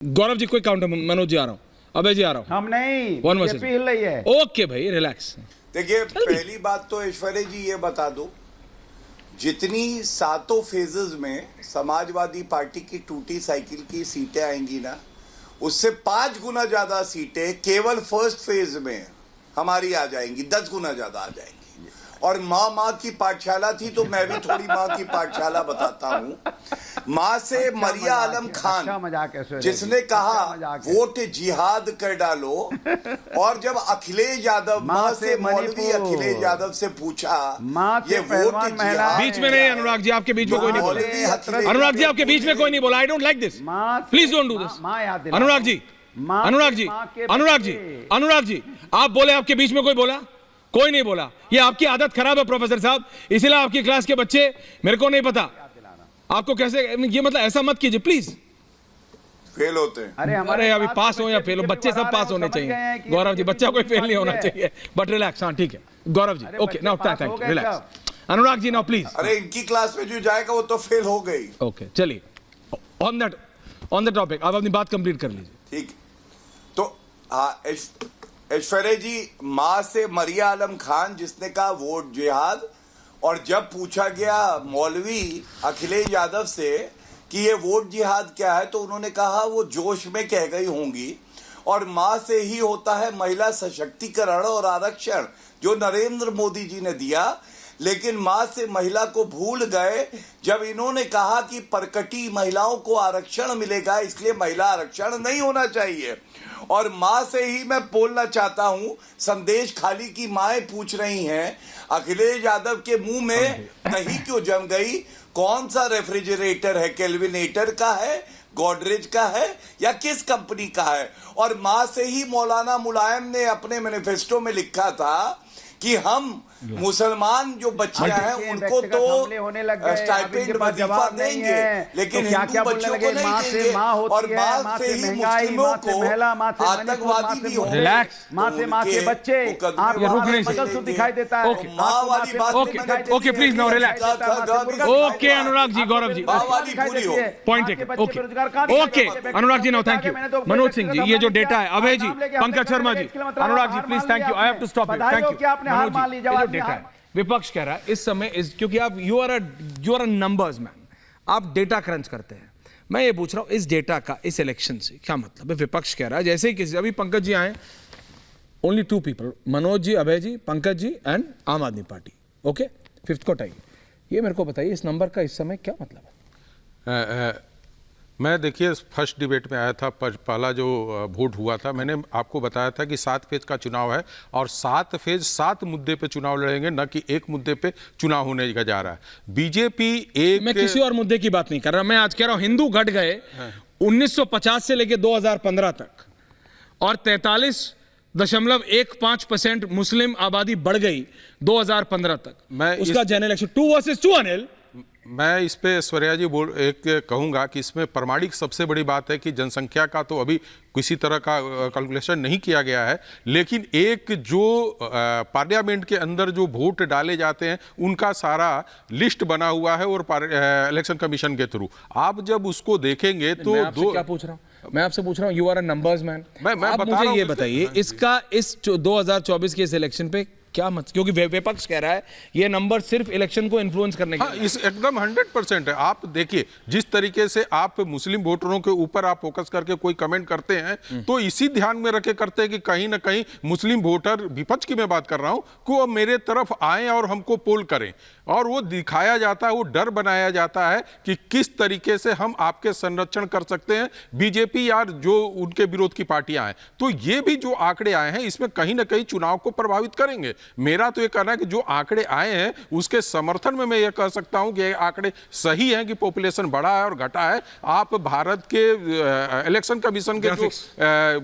गौरव जी कोई काउंटर, मनोज जी आ रहा हूँ, अभय जी आ रहा हूँ। हम नहीं, One ये versus हिल रही है। ओके भाई रिलैक्स। देखिए, पहली बात तो ऐश्वर्या जी ये बता दो, जितनी सातों फेजेस में समाजवादी पार्टी की टूटी साइकिल की सीटें आएंगी ना, उससे 5 गुना ज्यादा सीटें केवल फर्स्ट फेज में हमारी आ जाएंगी, 10 गुना ज्यादा आ जाएंगी। और माँ की पाठशाला थी तो मैं भी थोड़ी माँ की पाठशाला बताता हूँ। माँ से मरिया आलम खान जिसने कहा वोट जिहाद कर डालो, और जब अखिलेश यादव माँ से मौलवी अखिलेश यादव से पूछा ये वोट जिहाद, बीच में नहीं अनुराग जी, आपके बीच में कोई नहीं बोला। अनुराग जी आपके बीच में कोई नहीं बोला। I don't like this, please don't do this. Anurag ji, Anurag ji, Anurag ji, Anurag ji, आप बोले आपके बीच में कोई बोला? कोई नहीं बोला। ये आपकी आदत खराब है प्रोफेसर साहब, इसलिए आपकी क्लास के बच्चे, मेरे को नहीं पता आपको कैसे, ये मतलब ऐसा मत कीजिए प्लीज। फेल होते हैं। अरे अभी पास हो या फेल हो, बच्चे सब पास होने चाहिए। गौरव जी, बच्चा कोई फेल नहीं होना चाहिए, बट रिलैक्स। हाँ ठीक है Gaurav ji, okay now thank you, relax. Anurag ji now please. अरे इनकी क्लास में जो जाएगा वो तो फेल हो गई। ओके चलिए, ऑन द टॉपिक आप अपनी बात कंप्लीट कर लीजिए। ठीक, तो हाँ, ऐश्वर्या जी, माँ से मरिया आलम खान जिसने कहा वोट जिहाद, और जब पूछा गया मौलवी अखिलेश यादव से कि ये वोट जिहाद क्या है, तो उन्होंने कहा वो जोश में कह गई होंगी। और माँ से ही होता है महिला सशक्तिकरण और आरक्षण जो नरेंद्र मोदी जी ने दिया, लेकिन माँ से महिला को भूल गए जब इन्होंने कहा कि परकटी महिलाओं को आरक्षण मिलेगा, इसलिए महिला आरक्षण नहीं होना चाहिए। और माँ से ही मैं बोलना चाहता हूं, संदेश खाली की माएं पूछ रही हैं अखिलेश यादव के मुंह में दही क्यों जम गई? कौन सा रेफ्रिजरेटर है, केल्विनेटर का है, गोदरेज का है, या किस कंपनी का है? और माँ से ही मौलाना मुलायम ने अपने मैनिफेस्टो में लिखा था कि हम मुसलमान जो बच्चे हैं उनको तो स्टाइपेंड वजीफा देंगे, लेकिन हिंदू बच्चों को नहीं देंगे। और माँ से ही मुस्लिमों को आतंकवादी भी होंगे। रिलैक्स। माँ के बच्चे दिखाई देता है। माँ वाली बात, okay please now relax. Okay Anurag ji, Gaurav ji, माँ वाली पूरी हो। Point taken. Okay Anurag ji now thank you. Manoj Singh ji, ये जो डेटा है, Abhay ji, Pankaj Sharma ji, Anurag ji please thank you, I have to stop it, thank you. Manoj ji, ये जो डेटा है, विपक्ष कह रहा है इस समय क्योंकि आप you are a numbers man, आप डेटा क्रंच करते हैं। मैं ये पूछ रहा हूं इस डेटा का इस इलेक्शन से क्या मतलब है? विपक्ष कह रहा है जैसे ही किसी, अभी पंकज जी आए, only 2 people, Manoj ji, Abhay ji, Pankaj ji and Aam Aadmi party, okay, 5th को टाई। ये मेरे को बताइए इस नंबर का इस समय क्या मतलब है? मैं देखिए फर्स्ट डिबेट में आया था, पहला जो वोट हुआ था, मैंने आपको बताया था कि 7 फेज का चुनाव है और 7 फेज 7 मुद्दे पे चुनाव लड़ेंगे, न कि एक मुद्दे पे चुनाव होने का जा रहा है। बीजेपी एक, मैं किसी और मुद्दे की बात नहीं कर रहा, मैं आज कह रहा हूं हिंदू घट गए 1950 से लेकर 2015 तक, और 43.15% मुस्लिम आबादी बढ़ गई 2015 तक। मैं उसका जनरल इलेक्शन 2 वर्सेस 2 अनिल। मैं इस पे ऐश्वर्या जी एक कहूंगा कि इसमें प्रमाणिक सबसे बड़ी बात है कि जनसंख्या का तो अभी किसी तरह का कैलकुलेशन नहीं किया गया है, लेकिन एक जो पार्लियामेंट के अंदर जो वोट डाले जाते हैं उनका सारा लिस्ट बना हुआ है, और इलेक्शन कमीशन के थ्रू आप जब उसको देखेंगे तो मैं आपसे क्या पूछ रहा हूं, मैं आपसे पूछ रहा हूं, you are a numbers man. आप मुझे ये बताइए इसका इस 2024 के इस इलेक्शन पे क्या मत, क्योंकि विपक्ष कह रहा है ये नंबर सिर्फ इलेक्शन को इन्फ्लुएंस करने के इस एकदम 100% है। आप देखिए जिस तरीके से आप मुस्लिम वोटरों के ऊपर आप फोकस करके कोई कमेंट करते हैं तो इसी ध्यान में रखे करते हैं कि कहीं ना कहीं मुस्लिम वोटर, विपक्ष की मैं बात कर रहा हूं, को मेरे तरफ आए और हमको पोल करें, और वो दिखाया जाता है, वो डर बनाया जाता है कि किस तरीके से हम आपके संरक्षण कर सकते हैं, बीजेपी या जो उनके विरोध की पार्टियां हैं। तो ये भी जो आंकड़े आए हैं इसमें कहीं ना कहीं चुनाव को प्रभावित करेंगे। मेरा तो ये कहना है कि जो आंकड़े आए हैं उसके समर्थन में मैं ये कह सकता हूं कि ये आंकड़े सही हैं कि पॉपुलेशन बढ़ा है और घटा है। आप भारत के इलेक्शन कमीशन के जो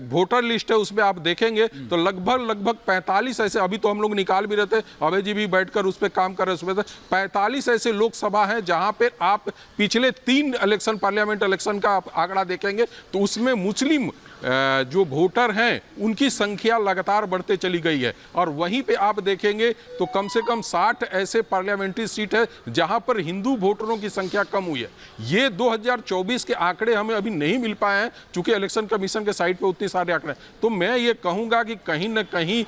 वोटर लिस्ट है उसमें आप देखेंगे तो लगभग 45 ऐसे, अभी तो हम लोग निकाल भी रहे थे, अभय जी भी बैठकर उस पर काम कर रहे, उसमें 45 ऐसे लोकसभा हैं जहां पे आप पिछले 3 इलेक्शन, पार्लियामेंट इलेक्शन का आप आंकड़ा देखेंगे तो उसमें मुस्लिम जो वोटर हैं उनकी संख्या लगातार बढ़ते चली गई है। और वहीं पे आप देखेंगे तो कम से कम 60 ऐसे पार्लियामेंट्री सीट है जहां पर हिंदू वोटरों की संख्या कम हुई है। ये 2024 के आंकड़े हमें अभी नहीं मिल पाए हैं क्योंकि इलेक्शन कमीशन के साइट पे उतने सारे आंकड़े। तो मैं ये कहूंगा कि कहीं ना कहीं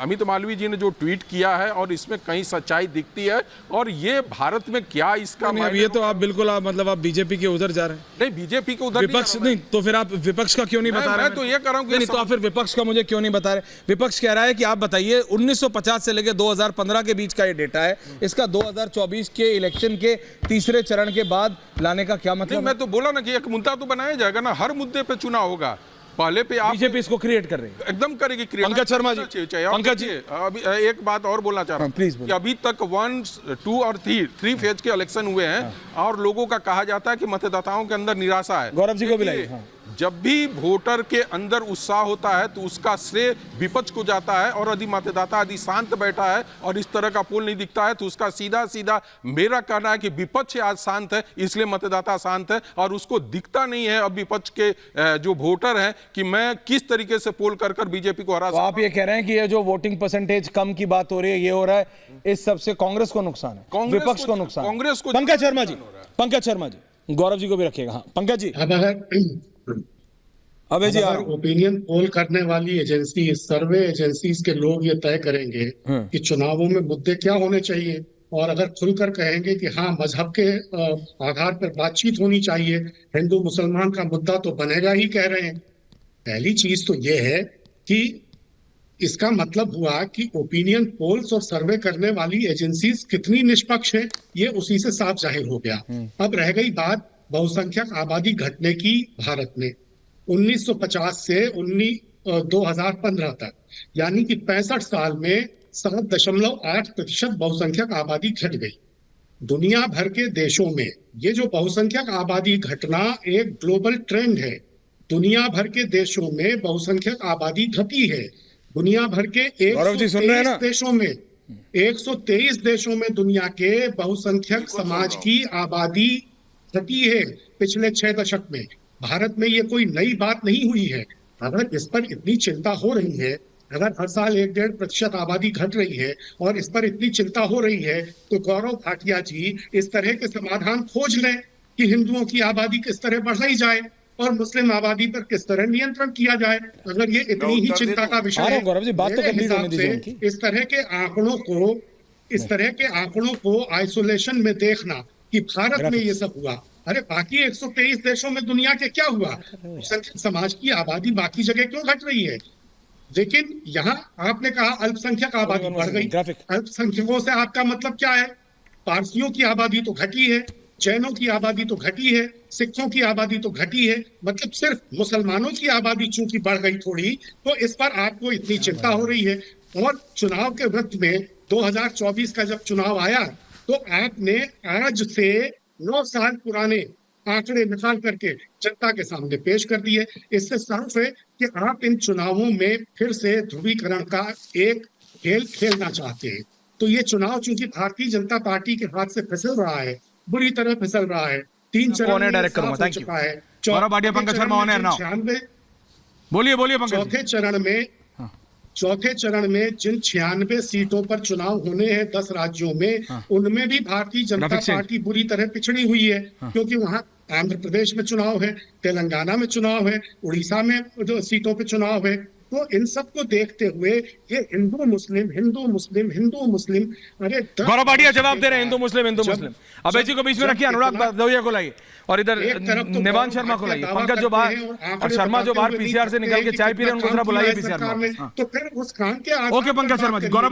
अमित मालवीय जी ने जो ट्वीट किया है और इसमें कहीं सच्चाई दिखती है। और ये भारत में क्या इसका ये तो आप बिल्कुल मतलब आप बीजेपी के उधर जा रहे हैं। नहीं, बीजेपी के उधर विपक्ष नहीं, तो फिर आप विपक्ष का क्यों नहीं बता रहे? मैं तो ये कर रहा हूं नहीं, तो आप फिर विपक्ष का मुझे क्यों नहीं बता रहे? विपक्ष कह रहा है कि आप बताइए 1950 से लेकर 2015 के बीच का ये डेटा है, इसका 2024 के इलेक्शन के तीसरे चरण के बाद लाने का क्या मतलब? मैं तो बोला ना कि एक मुद्दा तो बनाया जाएगा ना, हर मुद्दे पे चुनाव होगा। पहले पे आप बीजेपी इसको क्रिएट कर रही है, एकदम करेगी क्रिएट। पंकज शर्मा जी, पंकज जी अभी एक बात और बोलना चाह रहा हूँ प्लीज। कि अभी तक 1, 2 और 3 फेज के इलेक्शन हुए हैं और लोगों का कहा जाता है कि मतदाताओं के अंदर निराशा है। गौरव जी को भी लाइए। जब भी वोटर के अंदर उत्साह होता है तो उसका श्रेय विपक्ष को जाता है, और यदि मतदाता यदि शांत बैठा है और इस तरह का पोल नहीं दिखता है तो उसका सीधा सीधा मेरा कहना है कि विपक्ष आज शांत है, इसलिए मतदाता शांत है। और उसको दिखता नहीं है अब विपक्ष के जो वोटर हैं कि मैं किस तरीके से पोल कर बीजेपी को हरा। तो आप ये कह रहे हैं कि ये जो वोटिंग परसेंटेज कम की बात हो रही है, ये हो रहा है, इस सबसे कांग्रेस को नुकसान है, विपक्ष को नुकसान, कांग्रेस को। पंकज शर्मा जी, पंकज शर्मा जी, गौरव जी को भी रखिएगा। हाँ पंकज जी। अबे जी, ओपिनियन पोल करने वाली एजेंसी, सर्वे एजेंसीज के लोग ये तय करेंगे कि चुनावों में मुद्दे क्या होने चाहिए, और अगर खुलकर कहेंगे कि हाँ मजहब के आधार पर बातचीत होनी चाहिए, हिंदू मुसलमान का मुद्दा तो बनेगा ही, कह रहे हैं। पहली चीज तो ये है कि इसका मतलब हुआ कि ओपिनियन पोल्स और सर्वे करने वाली एजेंसीज कितनी निष्पक्ष है, ये उसी से साफ जाहिर हो गया। अब रह गई बात बहुसंख्यक आबादी घटने की भारत में 1950 से 2015 तक, यानी कि 65 साल में 7.8% बहुसंख्यक आबादी घट गई। दुनिया भर के देशों में ये जो बहुसंख्यक आबादी घटना एक ग्लोबल ट्रेंड है। दुनिया भर के देशों में बहुसंख्यक आबादी घटी है। दुनिया भर के 123 देशों में 123 देशों में दुनिया के बहुसंख्यक समाज की आबादी घटी है पिछले 6 दशक में। भारत में ये कोई नई बात नहीं हुई है। अगर इस पर इतनी चिंता हो रही है, अगर हर साल 1-1.5% आबादी घट रही है और इस पर इतनी चिंता हो रही है, तो गौरव भाटिया जी इस तरह के समाधान खोज लें कि हिंदुओं की आबादी किस तरह बढ़ाई जाए और मुस्लिम आबादी पर किस तरह नियंत्रण किया जाए। अगर ये इतनी ही चिंता का विषय है, इस तरह के आंकड़ों को आइसोलेशन में देखना कि भारत में ये सब हुआ, अरे बाकी 123 देशों में दुनिया के क्या हुआ? समाज की आबादी बाकी जगह क्यों घट रही है? लेकिन यहाँ आपने कहा अल्पसंख्यक आबादी बढ़ गई। अल्पसंख्यकों से आपका मतलब क्या है? पारसियों की आबादी तो घटी है, जैनों की आबादी तो घटी है, सिखों की आबादी तो घटी है, मतलब सिर्फ मुसलमानों की आबादी चूंकि बढ़ गई थोड़ी, तो इस पर आपको इतनी चिंता हो रही है। और चुनाव के वक्त में 2024 का जब चुनाव आया तो आपने आज से 9 साल पुराने आंकड़े निकाल करके जनता के सामने पेश कर दिए। इससे साफ है कि आप इन चुनावों में फिर से ध्रुवीकरण का एक खेल खेलना चाहते हैं। तो ये चुनाव चूंकि भारतीय जनता पार्टी के हाथ से फिसल रहा है, बुरी तरह फिसल रहा है, 3 चरण में साफ हो चुका है। चौथे चरण में जिन 96 सीटों पर चुनाव होने हैं 10 राज्यों में, उनमें भी भारतीय जनता पार्टी बुरी तरह पिछड़ी हुई है। क्योंकि वहां आंध्र प्रदेश में चुनाव है, तेलंगाना में चुनाव है, उड़ीसा में जो सीटों पे चुनाव है। तो इन सब को देखते हुए ये हिंदू मुस्लिम, अरे गौरव भाटिया जवाब दे रहे हैं हिंदू मुस्लिम। अभय जी को बीच में रखिए, अनुराग भदौरिया को लाइए और इधर निवान शर्मा को लाइए, पंकज जो बाहर और शर्मा जो बाहर पीसीआर से निकल के चाय पी रहे हैं उनको जरा बुलाइए पीसीआर में। तो फिर उस काम के ओके पंकज शर्मा जी। गौरव